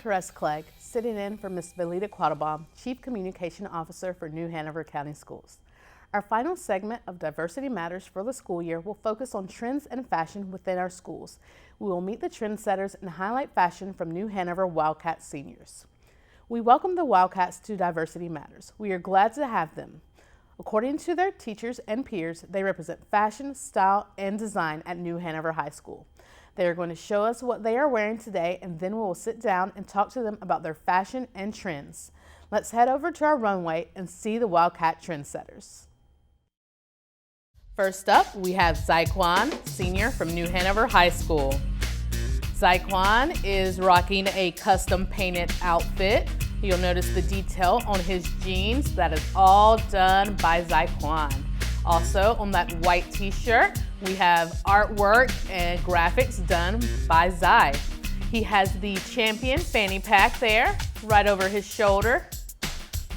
Therese Clegg, sitting in for Ms. Velita Quattlebaum, Chief Communication Officer for New Hanover County Schools. Our final segment of Diversity Matters for the school year will focus on trends and fashion within our schools. We will meet the trendsetters and highlight fashion from New Hanover Wildcats seniors. We welcome the Wildcats to Diversity Matters. We are glad to have them. According to their teachers and peers, they represent fashion, style, and design at New Hanover High School. They are going to show us what they are wearing today, and then we will sit down and talk to them about their fashion and trends. Let's head over to our runway and see the Wildcat trendsetters. First up, we have Zyquan, senior from New Hanover High School. Zyquan is rocking a custom painted outfit. You'll notice the detail on his jeans. That is all done by Zyquan. Also, on that white t-shirt, we have artwork and graphics done by Zy. He has the Champion fanny pack there, right over his shoulder.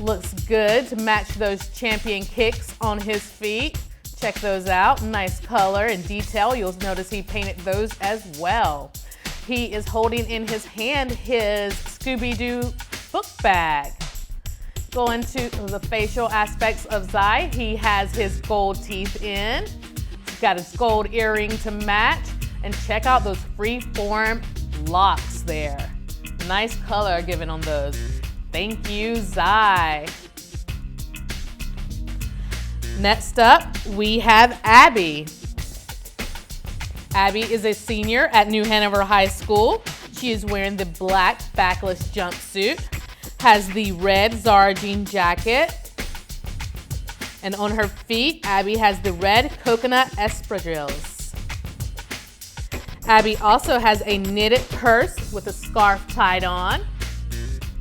Looks good to match those Champion kicks on his feet. Check those out. Nice color and detail. You'll notice he painted those as well. He is holding in his hand his Scooby-Doo book bag. Going to the facial aspects of Zy, he has his gold teeth in. He's got his gold earring to match. And check out those free-form locks there. Nice color given on those. Thank you, Zy. Next up, we have Abby. Abby is a senior at New Hanover High School. She is wearing the black backless jumpsuit, has the red Zara jean jacket, and on her feet, Abby has the red coconut espadrilles. Abby also has a knitted purse with a scarf tied on.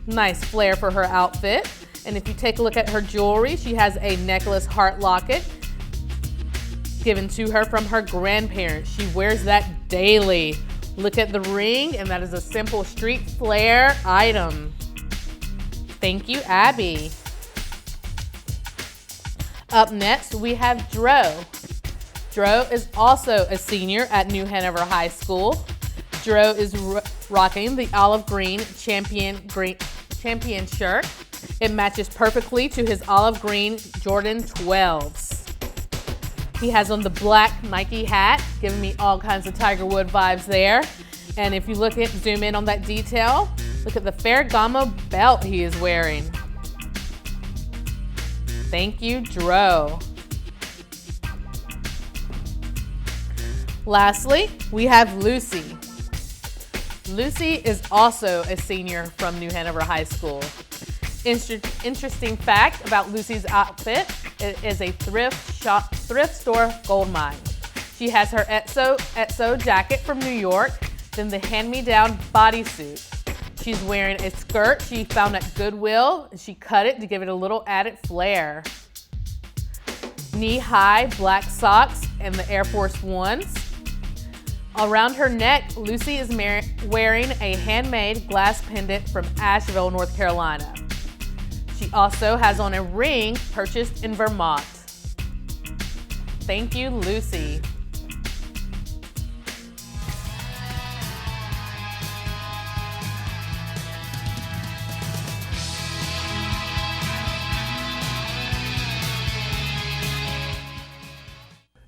Nice flair for her outfit. And if you take a look at her jewelry, she has a necklace heart locket given to her from her grandparents. She wears that daily. Look at the ring, and that is a simple street flair item. Thank you, Abby. Up next, we have Dro. Dro is also a senior at New Hanover High School. Dro is rocking the olive green champion shirt. It matches perfectly to his olive green Jordan 12s. He has on the black Nike hat, giving me all kinds of Tiger Wood vibes there. And if you zoom in on that detail, look at the Ferragamo belt he is wearing. Thank you, Dro. Lastly, we have Lucy. Lucy is also a senior from New Hanover High School. Interesting fact about Lucy's outfit, it is a thrift store gold mine. She has her Etso jacket from New York, then the hand-me-down bodysuit. She's wearing a skirt she found at Goodwill, and she cut it to give it a little added flair. Knee-high black socks and the Air Force Ones. Around her neck, Lucy is wearing a handmade glass pendant from Asheville, North Carolina. She also has on a ring purchased in Vermont. Thank you, Lucy.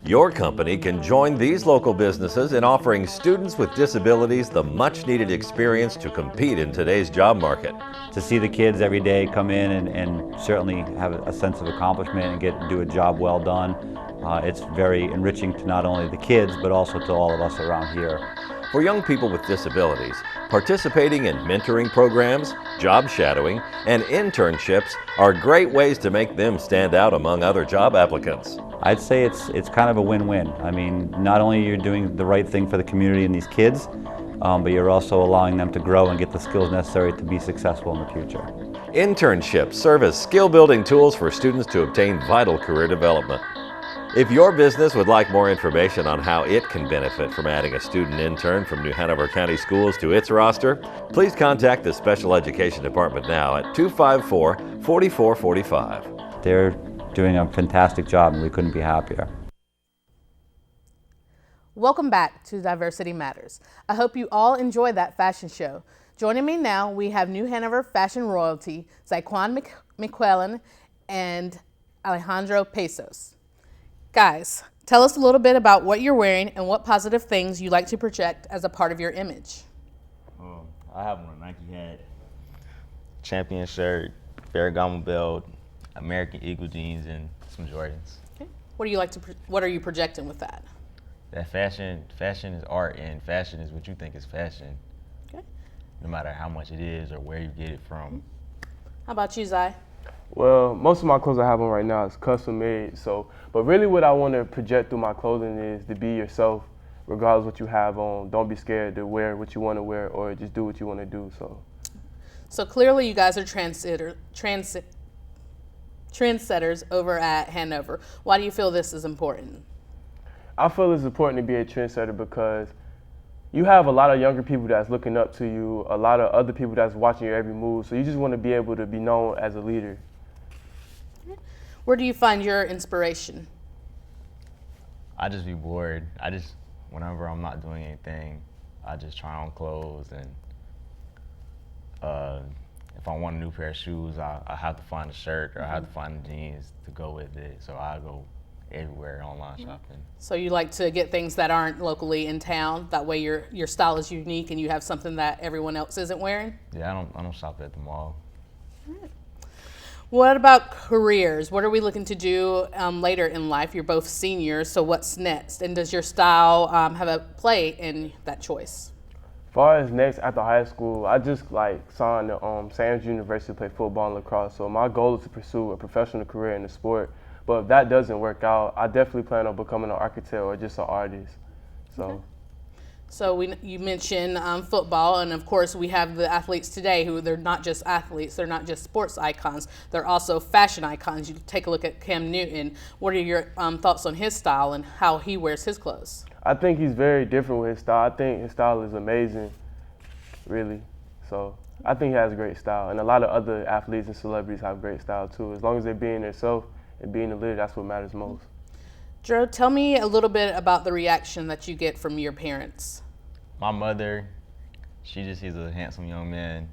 Your company can join these local businesses in offering students with disabilities the much-needed experience to compete in today's job market. To see the kids every day come in and certainly have a sense of accomplishment and do a job well done, it's very enriching to not only the kids but also to all of us around here. For young people with disabilities, participating in mentoring programs, job shadowing, and internships are great ways to make them stand out among other job applicants. I'd say it's kind of a win-win. I mean, not only you're doing the right thing for the community and these kids, but you're also allowing them to grow and get the skills necessary to be successful in the future. Internships serve as skill-building tools for students to obtain vital career development. If your business would like more information on how it can benefit from adding a student intern from New Hanover County Schools to its roster, please contact the Special Education Department now at 254-4445. They're doing a fantastic job and we couldn't be happier. Welcome back to Diversity Matters. I hope you all enjoyed that fashion show. Joining me now, we have New Hanover fashion royalty, Zyquan McQuillan and Alejandro Pesos. Guys, tell us a little bit about what you're wearing and what positive things you like to project as a part of your image. I have on a Nike hat, Champion shirt, Ferragamo belt, American Eagle jeans, and some Jordans. Okay. What are you projecting with that? That fashion is art, and fashion is what you think is fashion. Okay. No matter how much it is or where you get it from. How about you, Zai? Well, most of my clothes I have on right now is custom made. But really what I want to project through my clothing is to be yourself, regardless what you have on. Don't be scared to wear what you want to wear or just do what you want to do. So clearly you guys are trendsetters over at Hanover. Why do you feel this is important? I feel it's important to be a trendsetter because you have a lot of younger people that's looking up to you, a lot of other people that's watching your every move. So you just want to be able to be known as a leader. Where do you find your inspiration? I just be bored. Whenever I'm not doing anything, I just try on clothes, and if I want a new pair of shoes, I have to find a shirt or I have to find the jeans to go with it. So I go everywhere online shopping. So you like to get things that aren't locally in town. That way your style is unique and you have something that everyone else isn't wearing? Yeah, I don't shop at the mall. What about careers? What are we looking to do later in life? You're both seniors, so what's next? And does your style have a play in that choice? As far as next after high school, I just signed to Sam's University to play football and lacrosse. So my goal is to pursue a professional career in the sport. But if that doesn't work out, I definitely plan on becoming an architect or just an artist. Okay. So you mentioned football, and of course we have the athletes today who they're not just athletes, they're not just sports icons, they're also fashion icons. You take a look at Cam Newton. What are your thoughts on his style and how he wears his clothes? I think he's very different with his style. I think his style is amazing, really. So I think he has a great style, and a lot of other athletes and celebrities have great style too. As long as they're being themselves and being a leader, that's what matters most. Drew, tell me a little bit about the reaction that you get from your parents. My mother, she just sees a handsome young man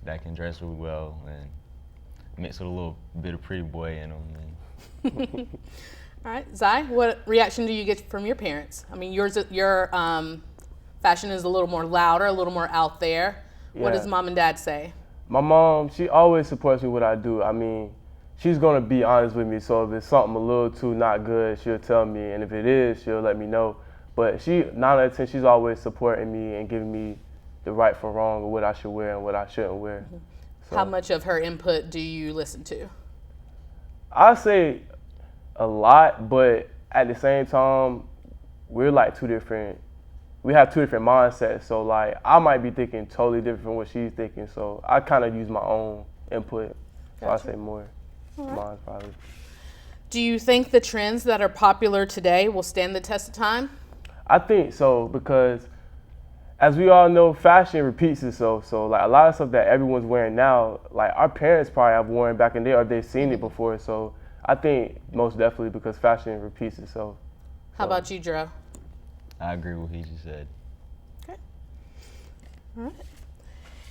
that can dress really well and mix with a little bit of pretty boy in him. All right, Zai, what reaction do you get from your parents? I mean, your fashion is a little more louder, a little more out there. Yeah. What does mom and dad say? My mom, she always supports me what I do. I mean, she's gonna be honest with me, so if it's something a little too not good, she'll tell me, and if it is, she'll let me know. But 9 out of 10, she's always supporting me and giving me the right from wrong or what I should wear and what I shouldn't wear. So, how much of her input do you listen to? I say a lot, but at the same time, we have two different mindsets. So I might be thinking totally different from what she's thinking. So I kind of use my own input. So Gotcha. I say more. Right. Mine's probably. Do you think the trends that are popular today will stand the test of time? I think so, because as we all know, fashion repeats itself. So a lot of stuff that everyone's wearing now, our parents probably have worn back in there or they've seen it before. So I think most definitely because fashion repeats itself. How about you, Drew? I agree with what he just said. Okay. All right.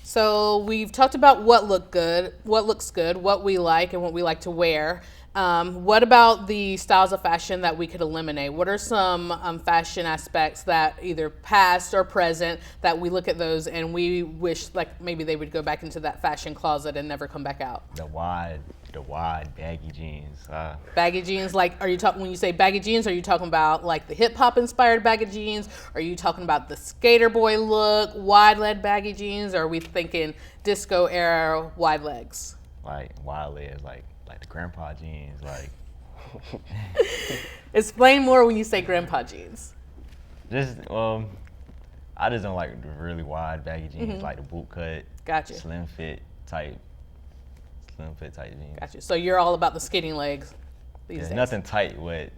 So we've talked about what looks good, what we like, and what we like to wear. What about the styles of fashion that we could eliminate? What are some fashion aspects that either past or present that we look at those and we wish maybe they would go back into that fashion closet and never come back out? The wide baggy jeans. Baggy jeans, are you talking, when you say baggy jeans, are you talking about the hip hop inspired baggy jeans? Are you talking about the skater boy look, wide leg baggy jeans? Or are we thinking disco era wide legs? Wide legs, like the grandpa jeans, Explain more when you say grandpa jeans. I just don't like the really wide baggy jeans, like the boot cut. Gotcha. Slim fit type jeans. Gotcha. So you're all about the skinny legs these days. Nothing tight with,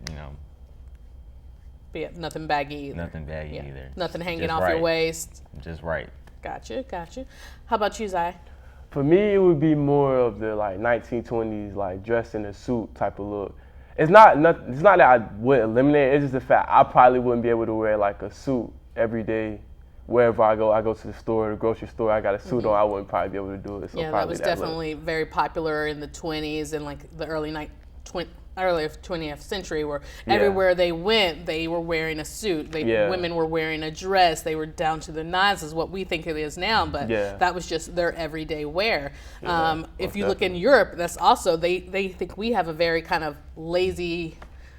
But yeah, nothing baggy either. Nothing baggy either. Nothing hanging Just off right. your waist. Just right. Gotcha. How about you, Zai? For me, it would be more of the 1920s, dressed in a suit type of look. It's not that I would eliminate it. It's just the fact I probably wouldn't be able to wear a suit every day wherever I go to the store, the grocery store, I got a suit on, I wouldn't probably be able to do it. So Yeah, that probably was look. definitely very popular in the 20s and like the early 20th century, where everywhere they went, they were wearing a suit. Women were wearing a dress. They were down to the nines, is what we think it is now, but that was just their everyday wear. If you look in Europe, that's also, they think we have a very kind of lazy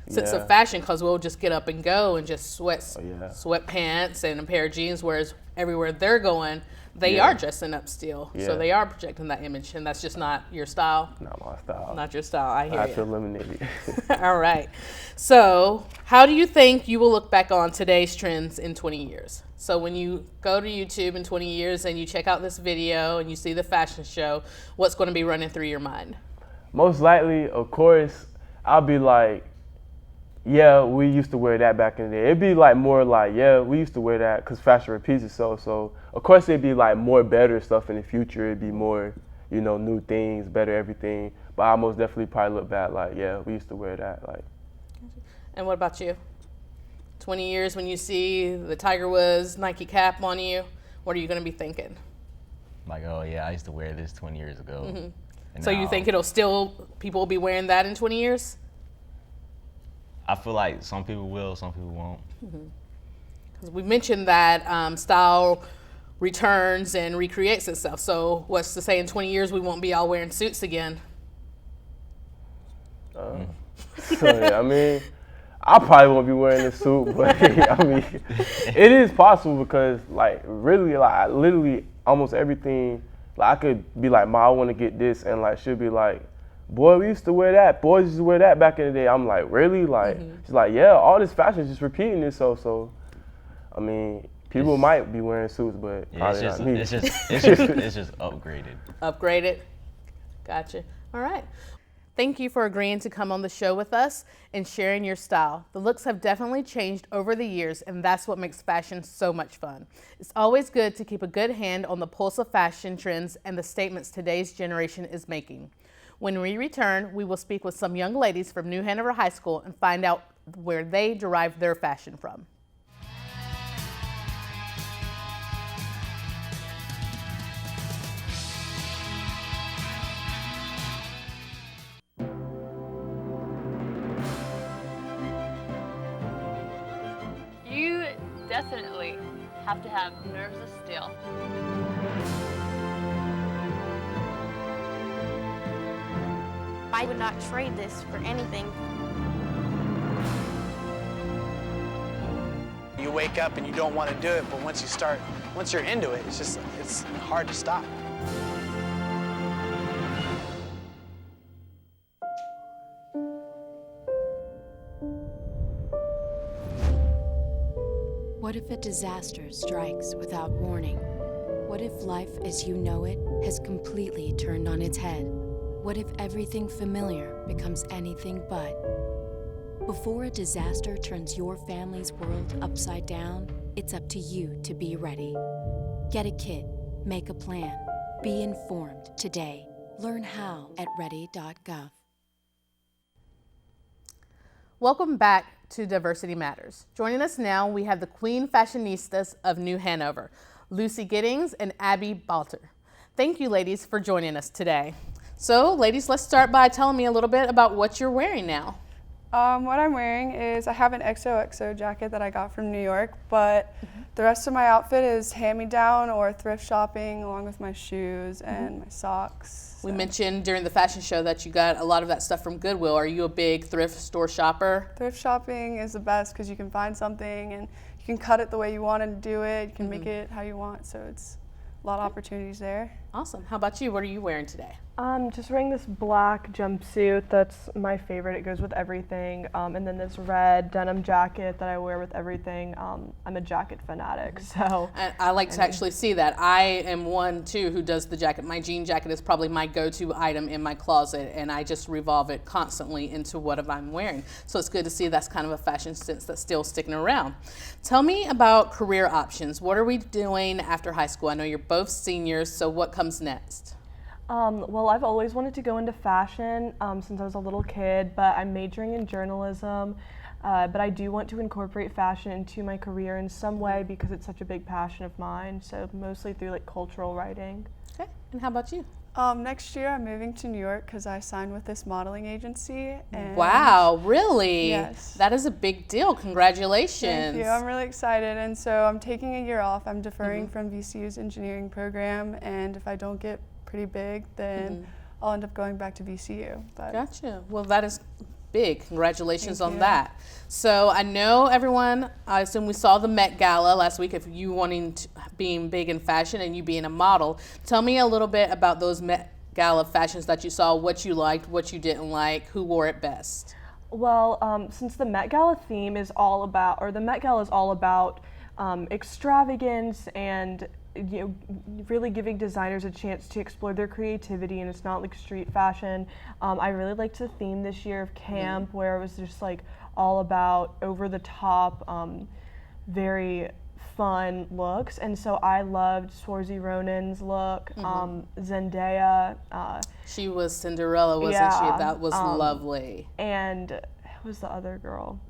sense of fashion, because we'll just get up and go and just sweatpants and a pair of jeans, whereas everywhere they're going, they are dressing up still. So they are projecting that image, and that's just not your style. Not my style. Not your style. I hear you. I have to eliminate it. All right. So how do you think you will look back on today's trends in 20 years? So when you go to YouTube in 20 years and you check out this video and you see the fashion show, what's going to be running through your mind? Most likely, of course, I'll be like, yeah, we used to wear that back in the day. It'd be like more like, yeah, we used to wear that because fashion repeats itself. So of course it'd be like more better stuff in the future. It'd be more, you know, new things, better everything. But I most definitely probably look back like, yeah, we used to wear that. Like. And what about you? 20 years when you see the Tiger Woods Nike cap on you, what are you going to be thinking? Like, oh yeah, I used to wear this 20 years ago. And so you think people will be wearing that in 20 years? I feel like some people will, some people won't. Because we mentioned that style returns and recreates itself. So what's to say in 20 years we won't be all wearing suits again? So yeah, I mean, I probably won't be wearing a suit, but I mean, it is possible because like really, like literally almost everything, like I could be like, Ma, I want to get this, and like she'll be like, boy, we used to wear that. Boys used to wear that back in the day. I'm like, really? Like, she's like, yeah, all this fashion is just repeating itself. So, I mean, people might be wearing suits, but probably not me. It's just upgraded. Upgraded. Gotcha. All right. Thank you for agreeing to come on the show with us and sharing your style. The looks have definitely changed over the years, and that's what makes fashion so much fun. It's always good to keep a good hand on the pulse of fashion trends and the statements today's generation is making. When we return, we will speak with some young ladies from New Hanover High School and find out where they derive their fashion from. You definitely have to have nerves of steel. I would not trade this for anything. You wake up and you don't want to do it, but once you're into it, it's hard to stop. What if a disaster strikes without warning? What if life as you know it has completely turned on its head? What if everything familiar becomes anything but? Before a disaster turns your family's world upside down, it's up to you to be ready. Get a kit, make a plan, be informed today. Learn how at ready.gov. Welcome back to Diversity Matters. Joining us now, we have the Queen Fashionistas of New Hanover, Lucy Giddings and Abby Balter. Thank you, ladies, for joining us today. So, ladies, let's start by telling me a little bit about what you're wearing now. What I'm wearing is, I have an XOXO jacket that I got from New York, but the rest of my outfit is hand-me-down or thrift shopping, along with my shoes and my socks. We mentioned during the fashion show that you got a lot of that stuff from Goodwill. Are you a big thrift store shopper? Thrift shopping is the best because you can find something and you can cut it the way you want to do it. You can make it how you want, so it's a lot of opportunities there. Awesome. How about you? What are you wearing today? I'm just wearing this black jumpsuit. That's my favorite. It goes with everything. And then this red denim jacket that I wear with everything. I'm a jacket fanatic, so. And I like to actually see that. I am one, too, who does the jacket. My jean jacket is probably my go-to item in my closet, and I just revolve it constantly into what I'm wearing. So it's good to see that's kind of a fashion sense that's still sticking around. Tell me about career options. What are we doing after high school? I know you're both seniors, so what comes next? Well, I've always wanted to go into fashion since I was a little kid, but I'm majoring in journalism. But I do want to incorporate fashion into my career in some way because it's such a big passion of mine. So mostly through like cultural writing. Okay, and how about you? Next year I'm moving to New York because I signed with this modeling agency. And Wow, really? Yes. That is a big deal. Congratulations. Thank you. I'm really excited. And so I'm taking a year off. I'm deferring from VCU's engineering program. And if I don't get pretty big, then I'll end up going back to VCU. But Gotcha. Well, that is big. Congratulations Thank on you. that. So I know everyone, I assume we saw the Met Gala last week. If you wanting to, being big in fashion and you being a model, tell me a little bit about those Met Gala fashions that you saw, what you liked, what you didn't like, who wore it best. Well, since the Met Gala theme is all about, or the Met Gala is all about extravagance and really giving designers a chance to explore their creativity, and it's not like street fashion. I really liked the theme this year of camp, where it was just like all about over the top, very fun looks, and so I loved Saoirse Ronan's look. Zendaya. She was Cinderella, wasn't she? That was lovely. And who was the other girl?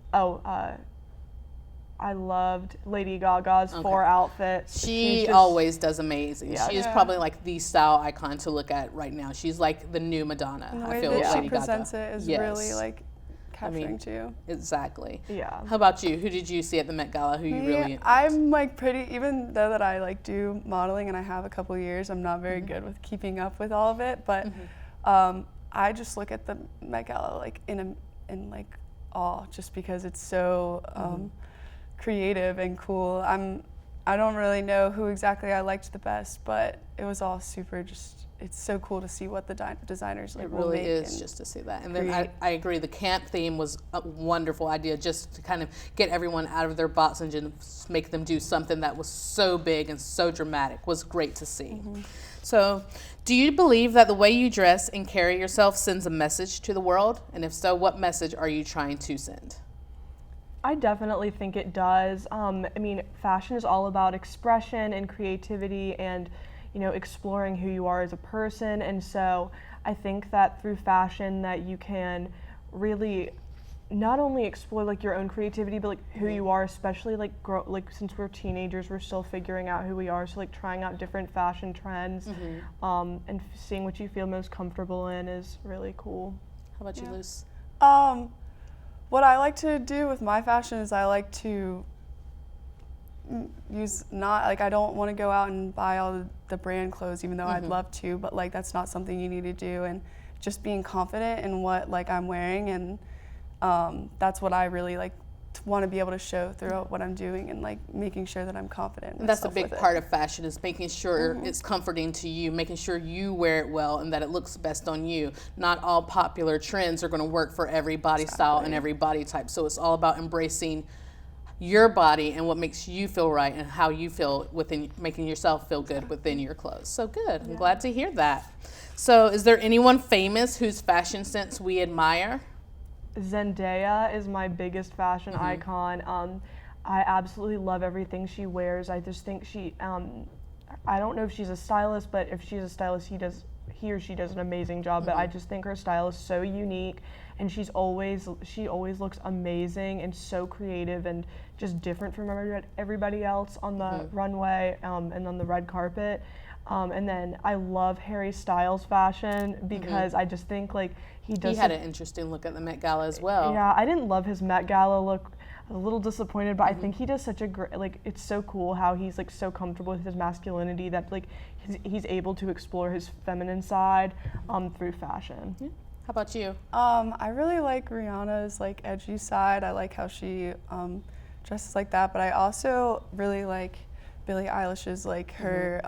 I loved Lady Gaga's 4 outfits. She always does amazing. Yeah. She is probably like the style icon to look at right now. She's like the new Madonna. And the I way feel that Lady she presents Gaga. it is Yes. really like capturing too. Exactly. Yeah. How about you? Who did you see at the Met Gala? Who you really? I'm like pretty, even though that I like do modeling and I have a couple years, I'm not very good with keeping up with all of it. But I just look at the Met Gala like in like awe, just because it's so creative and cool. I don't really know who exactly I liked the best, but it was all super it's so cool to see what the designers like It will really make is and just to see that. And then create. I agree, the camp theme was a wonderful idea, just to kind of get everyone out of their box and just make them do something that was so big and so dramatic. Was great to see. So, do you believe that the way you dress and carry yourself sends a message to the world? And if so, what message are you trying to send? I definitely think it does. I mean, fashion is all about expression and creativity and, exploring who you are as a person. And so I think that through fashion that you can really not only explore like your own creativity, but like who you are, especially like since we're teenagers, we're still figuring out who we are. So like trying out different fashion trends and seeing what you feel most comfortable in is really cool. How about you, Luce? What I like to do with my fashion is I like to I don't want to go out and buy all the brand clothes, even though I'd love to, but like that's not something you need to do, and just being confident in what like I'm wearing, and that's what I really like want to be able to show throughout what I'm doing, and like making sure that I'm confident. And that's a big part of fashion, is making sure it's comforting to you, making sure you wear it well and that it looks best on you. Not all popular trends are going to work for every body style and every body type. So it's all about embracing your body and what makes you feel right and how you feel within, making yourself feel good within your clothes. So good. I'm glad to hear that. So is there anyone famous whose fashion sense we admire? Zendaya is my biggest fashion icon. I absolutely love everything she wears. I just think she, I don't know if she's a stylist, but if she's a stylist, he or she does an amazing job. But I just think her style is so unique, and she always looks amazing and so creative and just different from everybody else on the runway and on the red carpet. And then I love Harry Styles' fashion because I just think like he had an interesting look at the Met Gala as well. Yeah, I didn't love his Met Gala look. I was a little disappointed, but I think he does such a great, like, it's so cool how he's like so comfortable with his masculinity that like he's able to explore his feminine side through fashion. Yeah. How about you? I really like Rihanna's like edgy side. I like how she dresses like that, but I also really like Billie Eilish's like her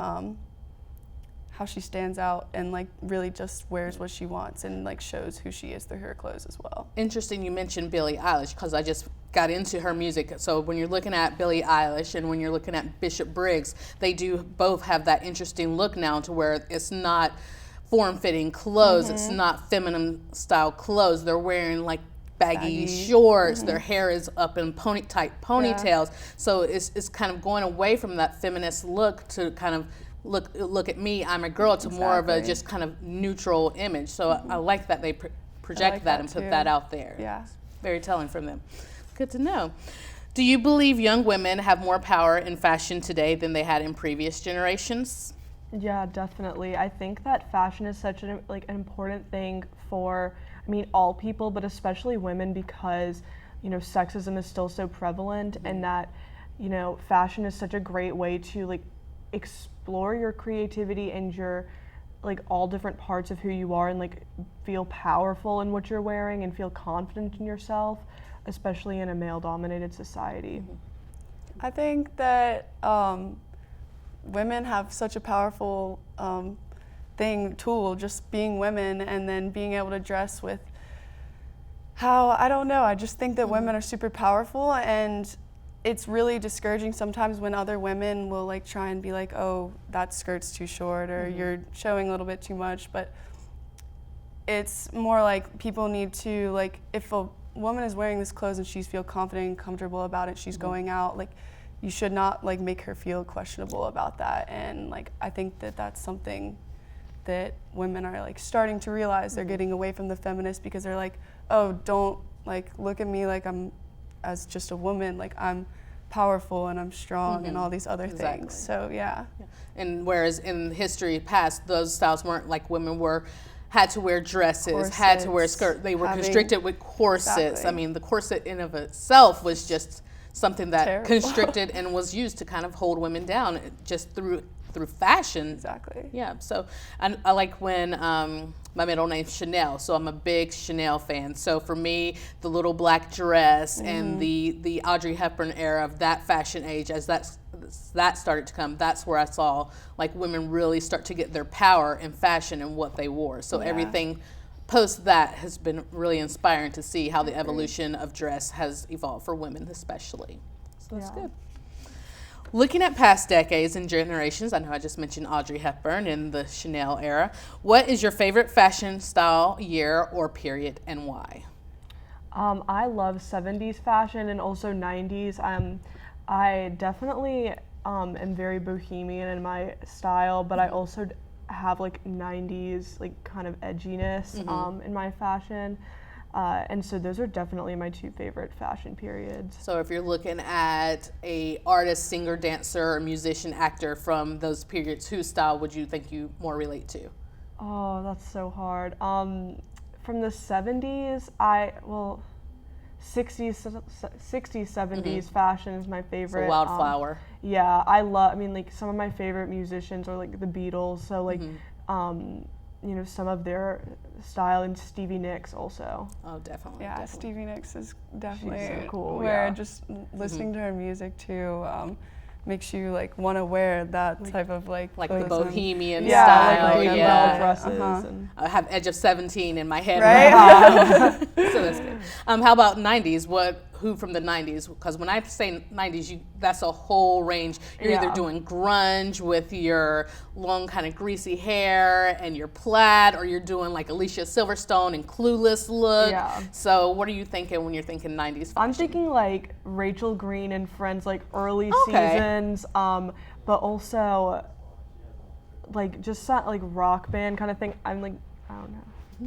how she stands out and like really just wears what she wants and like shows who she is through her clothes as well. Interesting you mentioned Billie Eilish, because I just got into her music. So when you're looking at Billie Eilish and when you're looking at Bishop Briggs, they do both have that interesting look now to where it's not form-fitting clothes, it's not feminine style clothes. They're wearing like baggy shorts, their hair is up in tight ponytails. So it's kind of going away from that feminist look to kind of look at me, I'm a girl, to more of a just kind of neutral image. So I like that they project like that that and put too. that out there. Yeah. Very telling from them. Good to know. Do you believe young women have more power in fashion today than they had in previous generations? Yeah, definitely. I think that fashion is such an important thing for, all people, but especially women, because, sexism is still so prevalent, and that, fashion is such a great way to explore your creativity and your all different parts of who you are, and feel powerful in what you're wearing and feel confident in yourself, especially in a male-dominated society. I think that women have such a powerful tool, just being women, and then being able to dress with I just think that women are super powerful, and it's really discouraging sometimes when other women will try and be like, oh, that skirt's too short, or you're showing a little bit too much. But it's more like people need to, if a woman is wearing this clothes and she feels confident and comfortable about it, she's going out, you should not make her feel questionable about that. And I think that that's something that women are starting to realize. They're getting away from the feminists because they're like, oh, don't look at me like I'm as just a woman, I'm powerful and I'm strong and all these other things. So yeah. And whereas in history past, those styles weren't women had to wear dresses, corsets, had to wear skirts. They were constricted with corsets. Exactly. The corset in of itself was just something that terrible. Constricted and was used to kind of hold women down just through fashion. Exactly. Yeah. So I like when my middle name's Chanel, so I'm a big Chanel fan. So for me, the little black dress and the Audrey Hepburn era of that fashion age, as that started to come, that's where I saw women really start to get their power in fashion and what they wore. So everything post that has been really inspiring to see how the evolution of dress has evolved for women especially. So that's good. Looking at past decades and generations, I know I just mentioned Audrey Hepburn in the Chanel era. What is your favorite fashion style, year, or period, and why? I love 70s fashion and also 90s. I definitely am very bohemian in my style, but I also have 90s kind of edginess in my fashion. And so those are definitely my two favorite fashion periods. So if you're looking at a artist, singer, dancer, or musician, actor from those periods, whose style would you think you more relate to? Oh, that's so hard. From the 70s, 60s, 70s fashion is my favorite. So Wildflower. Yeah, I love, some of my favorite musicians are the Beatles. So some of their style, and Stevie Nicks also. Oh, definitely. Yeah, definitely. Stevie Nicks is definitely so cool. Where just listening to her music too makes you want to wear that type of the bohemian style, style. Bell dresses. And I have Edge of 17 in my head. Right? So that's good. How about 90s? Who from the 90s? Because when I say 90s, that's a whole range. You're either doing grunge with your long kind of greasy hair and your plaid, or you're doing Alicia Silverstone and Clueless look. Yeah. So what are you thinking when you're thinking 90s fashion? I'm thinking Rachel Green and Friends, early seasons, but also just that rock band kind of thing. I'm I don't know.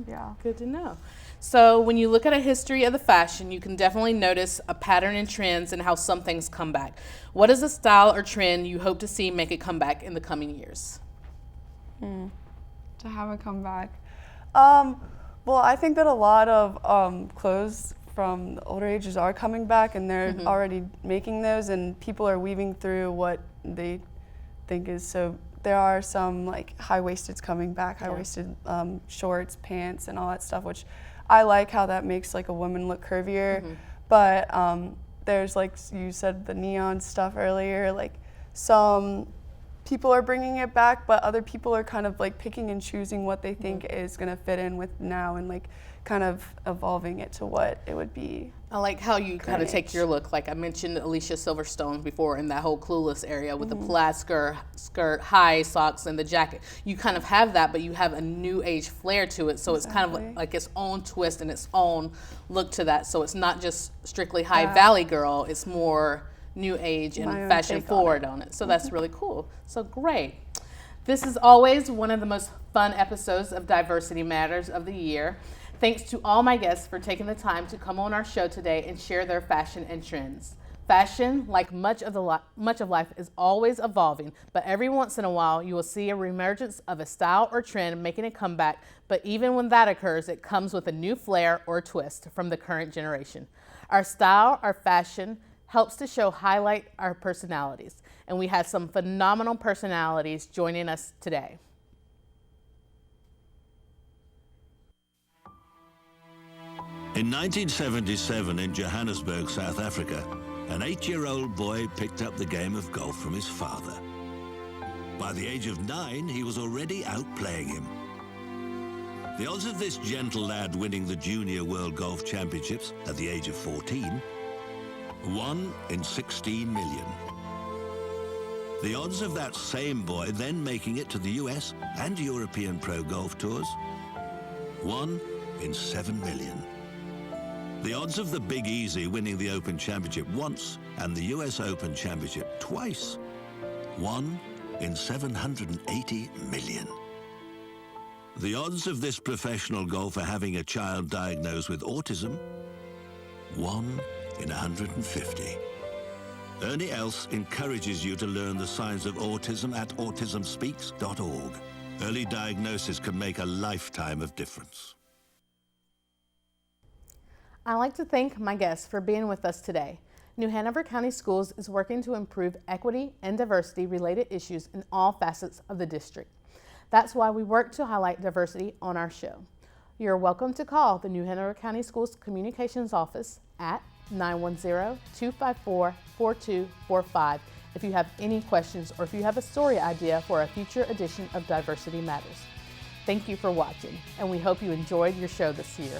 Yeah. Good to know. So when you look at a history of the fashion, you can definitely notice a pattern in trends and how some things come back. What is a style or trend you hope to see make a comeback in the coming years? To have a comeback. Well, I think that a lot of clothes from the older ages are coming back, and they're already making those, and people are weaving through what they think is so. There are some high-waisteds coming back, high-waisted shorts, pants, and all that stuff, which I like how that makes a woman look curvier. But there's you said the neon stuff earlier, some people are bringing it back, but other people are kind of picking and choosing what they think is going to fit in with now, and kind of evolving it to what it would be. I like how you kind of take your look. I mentioned Alicia Silverstone before in that whole Clueless area with the plaid skirt, high socks, and the jacket. You kind of have that, but you have a new age flair to it. So it's kind of like its own twist and its own look to that. So it's not just strictly High Valley girl. It's more new age and fashion forward on it. So that's really cool. So great. This is always one of the most fun episodes of Diversity Matters of the year. Thanks to all my guests for taking the time to come on our show today and share their fashion and trends. Fashion, like much of life, is always evolving, but every once in a while you will see a reemergence of a style or trend making a comeback, but even when that occurs, it comes with a new flair or twist from the current generation. Our style, our fashion, helps to highlight our personalities, and we had some phenomenal personalities joining us today. In 1977 in Johannesburg, South Africa, an 8-year-old boy picked up the game of golf from his father. By the age of 9, he was already outplaying him. The odds of this gentle lad winning the Junior World Golf Championships at the age of 14, 1 in 16 million. The odds of that same boy then making it to the US and European Pro Golf Tours, 1 in 7 million. The odds of the Big Easy winning the Open Championship once and the US Open Championship twice, 1 in 780 million. The odds of this professional golfer having a child diagnosed with autism, 1 in 150. Ernie Els encourages you to learn the signs of autism at autismspeaks.org. Early diagnosis can make a lifetime of difference. I'd like to thank my guests for being with us today. New Hanover County Schools is working to improve equity and diversity related issues in all facets of the district. That's why we work to highlight diversity on our show. You're welcome to call the New Hanover County Schools Communications Office at 910-254-4245 if you have any questions or if you have a story idea for a future edition of Diversity Matters. Thank you for watching, and we hope you enjoyed your show this year.